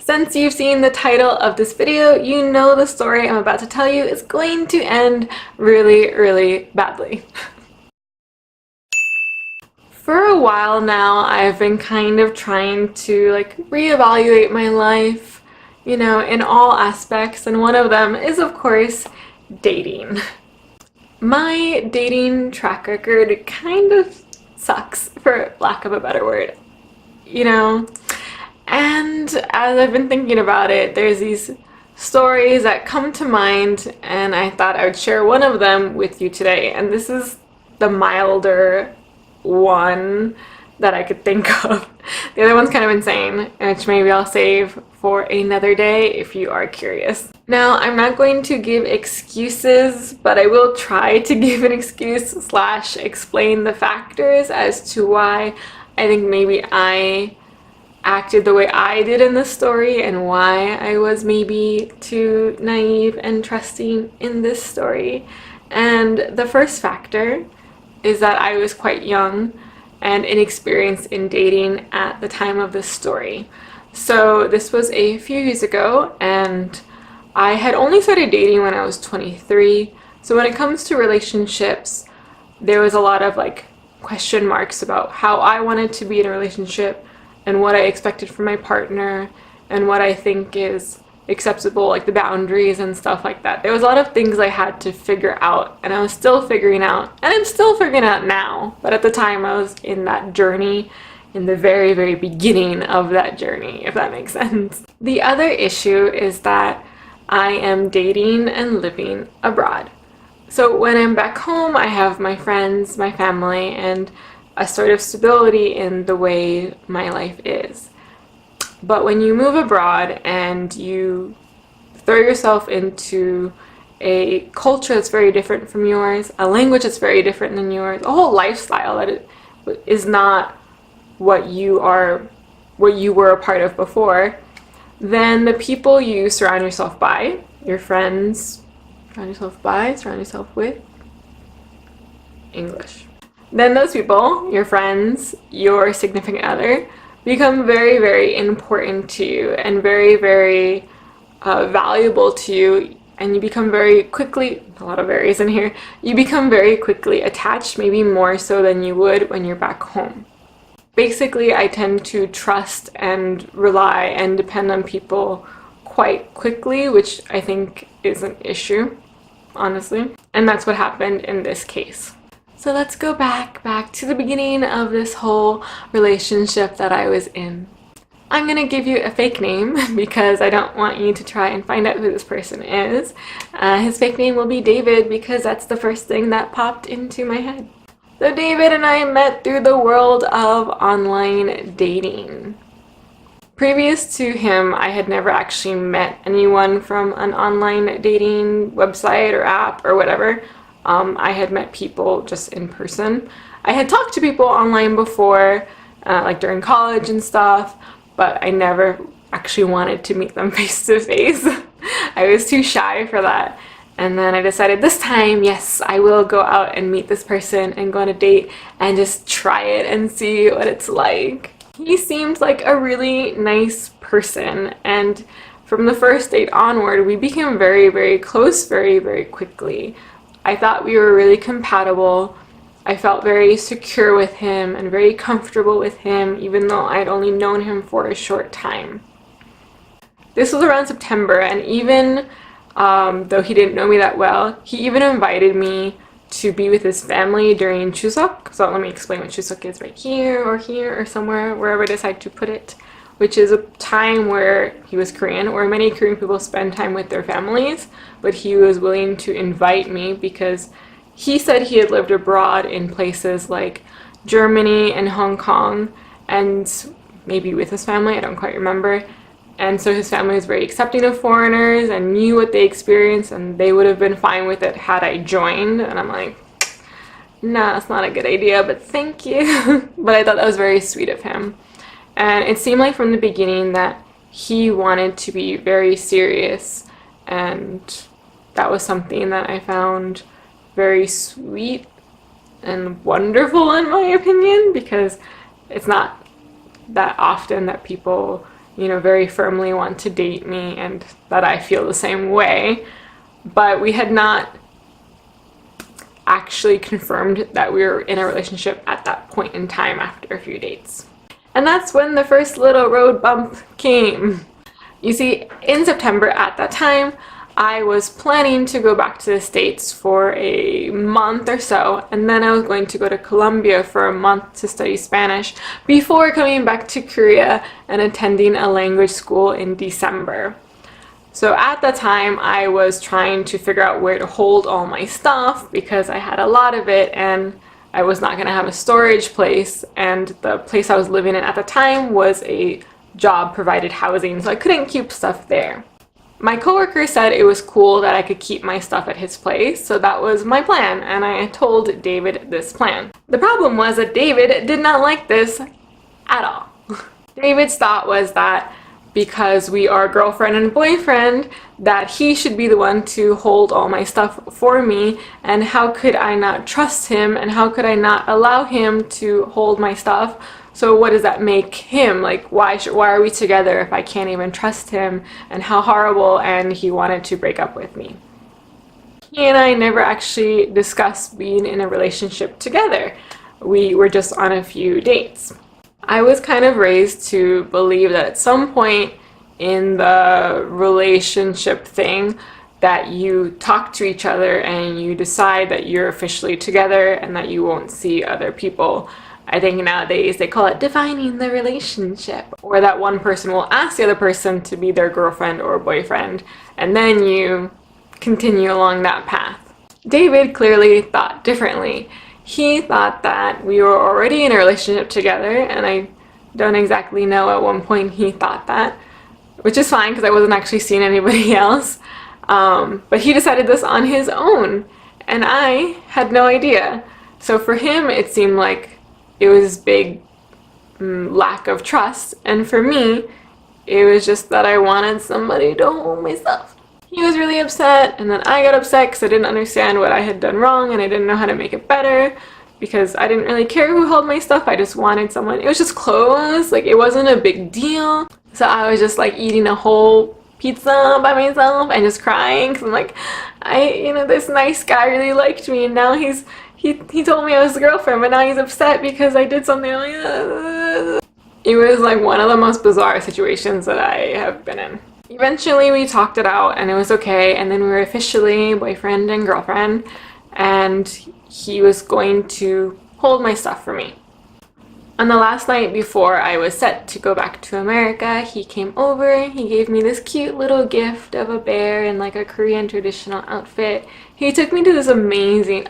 Since you've seen the title of this video, you know the story I'm about to tell you is going to end really, really badly. For a while now, I've been kind of trying to reevaluate my life, in all aspects, and one of them is, of course, dating. My dating track record kind of sucks, for lack of a better word, And as I've been thinking about it, there's these stories that come to mind, and I thought I would share one of them with you today. And this is the milder one that I could think of. The other one's kind of insane, which maybe I'll save for another day if you are curious. Now, I'm not going to give excuses, but I will try to give an excuse / explain the factors as to why I think maybe I acted the way I did in this story and why I was maybe too naive and trusting in this story. And the first factor is that I was quite young and inexperienced in dating at the time of this story. So this was a few years ago, and I had only started dating when I was 23. So when it comes to relationships, there was a lot of question marks about how I wanted to be in a relationship and what I expected from my partner and what I think is acceptable, the boundaries and stuff like that. There was a lot of things I had to figure out, and I was still figuring out, and I'm still figuring out now, but at the time I was in that journey, in the very, very beginning of that journey, if that makes sense. The other issue is that I am dating and living abroad. So when I'm back home, I have my friends, my family, and a sort of stability in the way my life is. But when you move abroad and you throw yourself into a culture that's very different from yours, a language that's very different than yours, a whole lifestyle that is not what you were a part of before, then the people you surround yourself by, your friends, surround yourself with, English. Then those people, your friends, your significant other, become very, very important to you and very, very valuable to you, and you become very quickly, a lot of varies in here, you become very quickly attached, maybe more so than you would when you're back home. Basically, I tend to trust and rely and depend on people quite quickly, which I think is an issue, honestly. And that's what happened in this case. So let's go back to the beginning of this whole relationship that I was in. I'm gonna give you a fake name because I don't want you to try and find out who this person is. His fake name will be David because that's the first thing that popped into my head. So David and I met through the world of online dating. Previous to him, I had never actually met anyone from an online dating website or app or whatever. I had met people just in person. I had talked to people online before, during college and stuff, but I never actually wanted to meet them face to face. I was too shy for that. And then I decided this time, yes, I will go out and meet this person and go on a date and just try it and see what it's like. He seemed like a really nice person, and from the first date onward, we became very, very close very, very quickly. I thought we were really compatible. I felt very secure with him and very comfortable with him, even though I'd only known him for a short time. This was around September, and even though he didn't know me that well, he even invited me to be with his family during Chuseok. So let me explain what Chuseok is right here or somewhere, wherever I decide to put it, which is a time where he was Korean, where many Korean people spend time with their families, but he was willing to invite me because he said he had lived abroad in places like Germany and Hong Kong, and maybe with his family, I don't quite remember. And so his family was very accepting of foreigners and knew what they experienced, and they would have been fine with it had I joined. And I'm like, nah, that's not a good idea, but thank you. But I thought that was very sweet of him. And it seemed like from the beginning that he wanted to be very serious, and that was something that I found very sweet and wonderful in my opinion, because it's not that often that people very firmly want to date me and that I feel the same way. But we had not actually confirmed that we were in a relationship at that point in time after a few dates. And that's when the first little road bump came. You see, in September at that time, I was planning to go back to the States for a month or so, and then I was going to go to Colombia for a month to study Spanish before coming back to Korea and attending a language school in December. So at the time, I was trying to figure out where to hold all my stuff because I had a lot of it and I was not going to have a storage place, and the place I was living in at the time was a job provided housing, so I couldn't keep stuff there. My coworker said it was cool that I could keep my stuff at his place, so that was my plan, and I told David this plan. The problem was that David did not like this at all. David's thought was that because we are girlfriend and boyfriend, that he should be the one to hold all my stuff for me, and how could I not trust him, and how could I not allow him to hold my stuff? So what does that make him? Like, why are we together if I can't even trust him? And how horrible, and he wanted to break up with me. He and I never actually discussed being in a relationship together. We were just on a few dates. I was kind of raised to believe that at some point in the relationship thing that you talk to each other and you decide that you're officially together and that you won't see other people. I think nowadays they call it defining the relationship, or that one person will ask the other person to be their girlfriend or boyfriend, and then you continue along that path. David clearly thought differently. He thought that we were already in a relationship together, and I don't exactly know at one point he thought that, which is fine because I wasn't actually seeing anybody else. But he decided this on his own, and I had no idea. So for him, it seemed like it was big lack of trust, and for me, it was just that I wanted somebody to hold my stuff. He was really upset, and then I got upset because I didn't understand what I had done wrong, and I didn't know how to make it better because I didn't really care who held my stuff. I just wanted someone. It was just clothes, like it wasn't a big deal. So I was just like eating a whole pizza by myself and just crying because I'm like, this nice guy really liked me, and now he told me I was his girlfriend, but now he's upset because I did something like that. It was like one of the most bizarre situations that I have been in. Eventually we talked it out and it was okay, and then we were officially boyfriend and girlfriend, and he was going to hold my stuff for me. On the last night before I was set to go back to America, he came over, he gave me this cute little gift of a bear in like a Korean traditional outfit. He took me to this amazing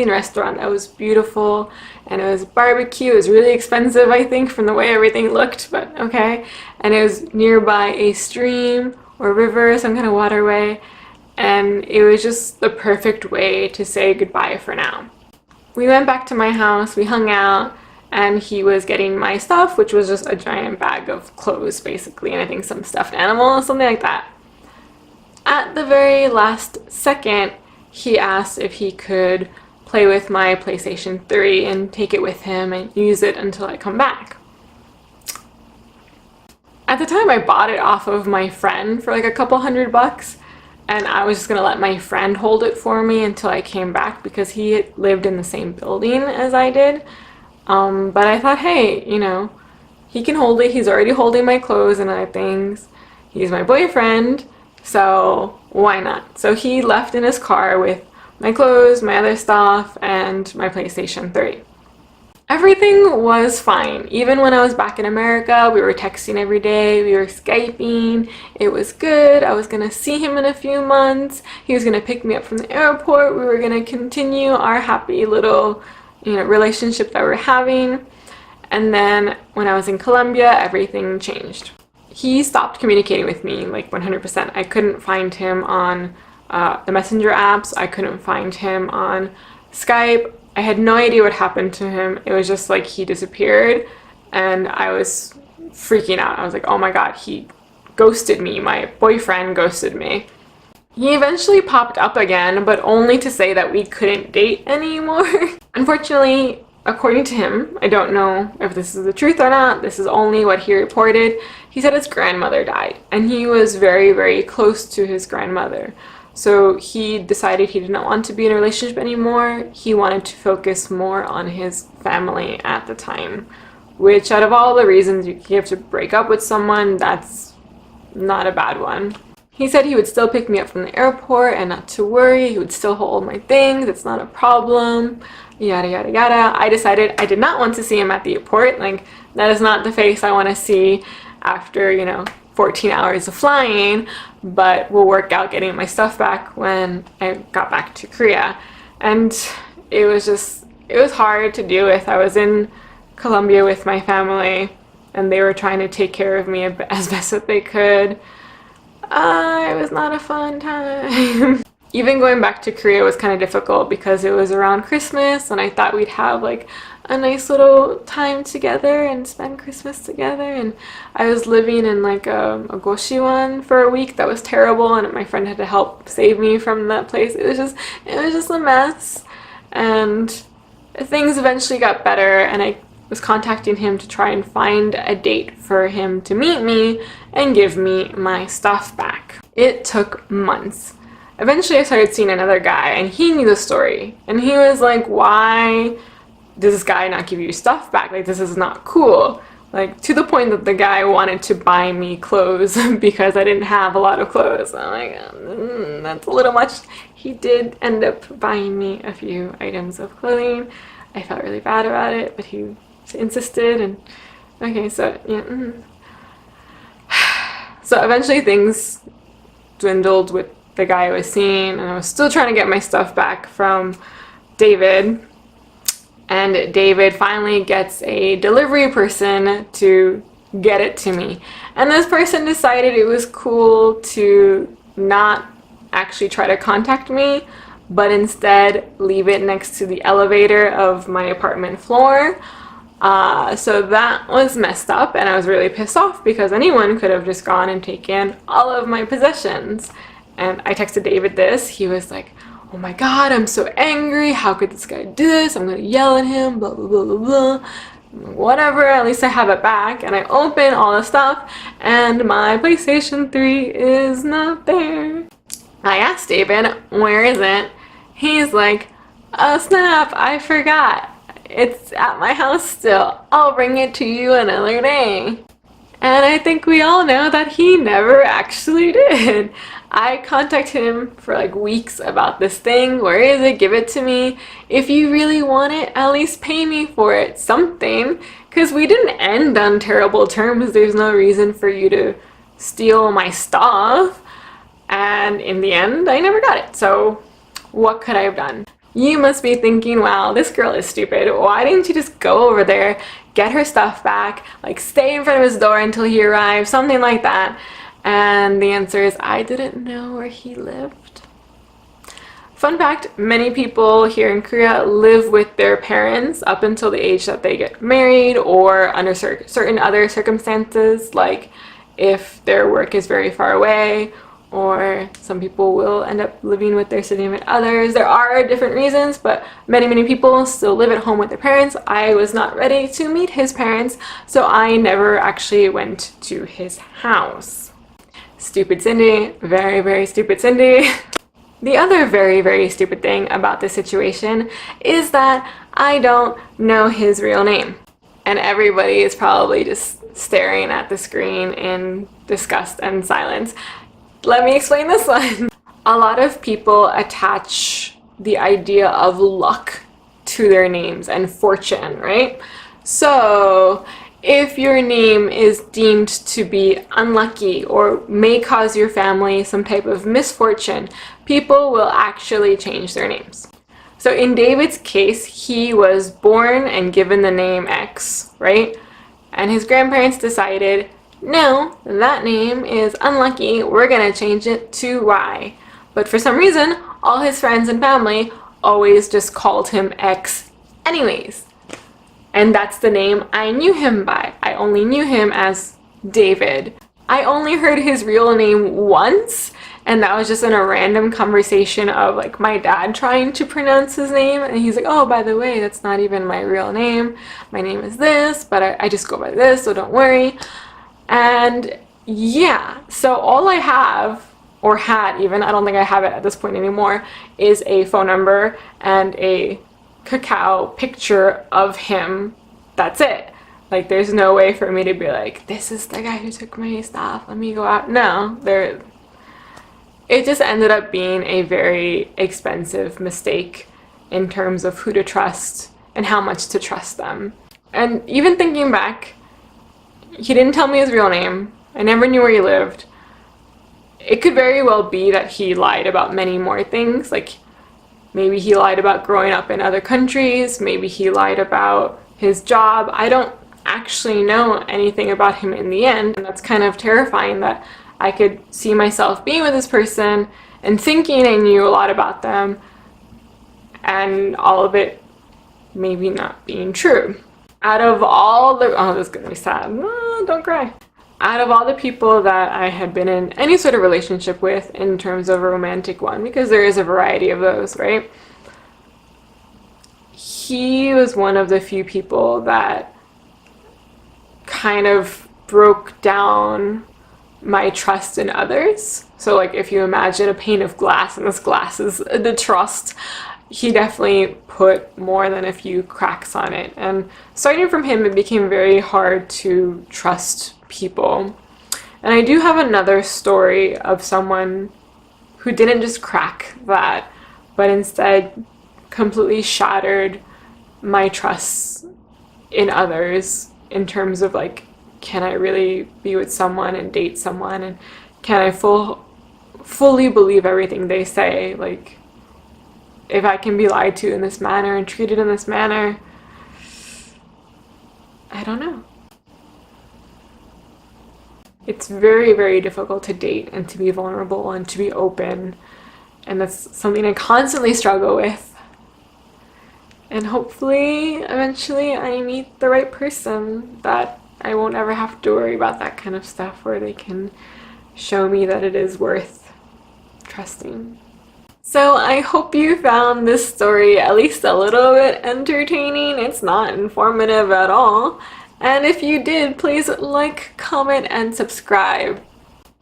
restaurant that was beautiful, and it was barbecue. It was really expensive, I think, from the way everything looked, but okay. And it was nearby a stream or river, some kind of waterway, and it was just the perfect way to say goodbye for now. We went back to my house, we hung out, and he was getting my stuff, which was just a giant bag of clothes basically, and I think some stuffed animals, something like that. At the very last second, he asked if he could play with my PlayStation 3 and take it with him and use it until I come back. At the time, I bought it off of my friend for like a couple $100, and I was just gonna let my friend hold it for me until I came back because he lived in the same building as I did. But I thought, hey, he can hold it. He's already holding my clothes and other things. He's my boyfriend, so why not? So he left in his car with my clothes, my other stuff, and my PlayStation 3. Everything was fine. Even when I was back in America, we were texting every day, we were Skyping. It was good. I was gonna see him in a few months. He was gonna pick me up from the airport. We were gonna continue our happy little relationship that we're having. And then when I was in Colombia, everything changed. He stopped communicating with me like 100%. I couldn't find him on the messenger apps. I couldn't find him on Skype. I had no idea what happened to him. It was just like he disappeared, and I was freaking out. I was like, oh my god, he ghosted me. My boyfriend ghosted me. He eventually popped up again, but only to say that we couldn't date anymore. Unfortunately, according to him, I don't know if this is the truth or not, this is only what he reported, he said his grandmother died, and he was very, very close to his grandmother. So he decided he did not want to be in a relationship anymore. He wanted to focus more on his family at the time, which out of all the reasons you have to break up with someone, that's not a bad one. He said he would still pick me up from the airport and not to worry. He would still hold my things. It's not a problem. Yada, yada, yada. I decided I did not want to see him at the airport. Like, that is not the face I want to see after, 14 hours of flying, but we'll work out getting my stuff back when I got back to Korea. And it was hard to deal with. I was in Colombia with my family, and they were trying to take care of me as best that they could. It was not a fun time. Even going back to Korea was kind of difficult because it was around Christmas, and I thought we'd have like a nice little time together and spend Christmas together. And I was living in like a goshiwon for a week that was terrible, and my friend had to help save me from that place. It was just a mess. And things eventually got better, and I was contacting him to try and find a date for him to meet me and give me my stuff back. It took months. Eventually I started seeing another guy, and he knew the story, and he was like, why does this guy not give you stuff back? Like, this is not cool. Like, to the point that the guy wanted to buy me clothes because I didn't have a lot of clothes. I'm like, that's a little much. He did end up buying me a few items of clothing. I felt really bad about it, but he insisted. And okay, so yeah. So eventually things dwindled with the guy I was seeing, and I was still trying to get my stuff back from David. And David finally gets a delivery person to get it to me. And this person decided it was cool to not actually try to contact me, but instead leave it next to the elevator of my apartment floor. So that was messed up, and I was really pissed off because anyone could have just gone and taken all of my possessions. And I texted David this. He was like, oh my god, I'm so angry. How could this guy do this? I'm gonna yell at him, blah, blah, blah, blah, blah. Whatever, at least I have it back. And I open all the stuff, and my PlayStation 3 is not there. I asked David, where is it? He's like, oh snap, I forgot. It's at my house still. I'll bring it to you another day. And I think we all know that he never actually did. I contacted him for like weeks about this thing. Where is it? Give it to me. If you really want it, at least pay me for it. Something. Because we didn't end on terrible terms. There's no reason for you to steal my stuff. And in the end, I never got it. So what could I have done? You must be thinking, wow, this girl is stupid. Why didn't you just go over there, get her stuff back, like stay in front of his door until he arrives, something like that? And the answer is, I didn't know where he lived. Fun fact, many people here in Korea live with their parents up until the age that they get married, or under certain other circumstances, like if their work is very far away, or some people will end up living with their significant others. There are different reasons, but many people still live at home with their parents. I was not ready to meet his parents, so I never actually went to his house. Stupid Cindy. Very stupid Cindy. The other very stupid thing about this situation is that I don't know his real name. And everybody is probably just staring at the screen in disgust and silence. Let me explain this one. A lot of people attach the idea of luck to their names and fortune, right? So if your name is deemed to be unlucky or may cause your family some type of misfortune, people will actually change their names. So in David's case, he was born and given the name X, right? And his grandparents decided, no, that name is unlucky, we're gonna change it to Y. But for some reason, all his friends and family always just called him X anyways. And that's the name I knew him by. I only knew him as David. I only heard his real name once, And that was just in a random conversation of like my dad trying to pronounce his name, and he's like, oh, by the way, that's not even my real name. My name is this, but I just go by this, so don't worry. And yeah, so all I have, or had even, I don't think I have it at this point anymore, is a phone number and a cacao picture of him. That's it. Like, there's no way for me to be like, this is the guy who took my stuff, let me go out. No, it just ended up being a very expensive mistake in terms of who to trust and how much to trust them. And even thinking back, he didn't tell me his real name. I never knew where he lived. It could very well be that he lied about many more things. Like, maybe he lied about growing up in other countries. Maybe he lied about his job. I don't actually know anything about him in the end. And that's kind of terrifying that I could see myself being with this person and thinking I knew a lot about them, and all of it maybe not being true. Out of all the, oh, this is gonna be sad. No, don't cry. Out of all the people that I had been in any sort of relationship with in terms of a romantic one, because there is a variety of those, right? He was one of the few people that kind of broke down my trust in others. So like, if you imagine a pane of glass and this glass is the trust, he definitely put more than a few cracks on it. And starting from him, it became very hard to trust people. And I do have another story of someone who didn't just crack that, but instead completely shattered my trust in others in terms of like, can I really be with someone and date someone, and can I fully believe everything they say? Like, if I can be lied to in this manner and treated in this manner, I don't know. It's very, very difficult to date and to be vulnerable and to be open, and that's something I constantly struggle with. And hopefully, eventually, I meet the right person that I won't ever have to worry about that kind of stuff, where they can show me that it is worth trusting. So I hope you found this story at least a little bit entertaining. It's not informative at all. And if you did, please like, comment, and subscribe.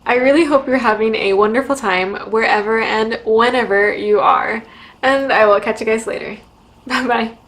I really hope you're having a wonderful time wherever and whenever you are. And I will catch you guys later. Bye bye.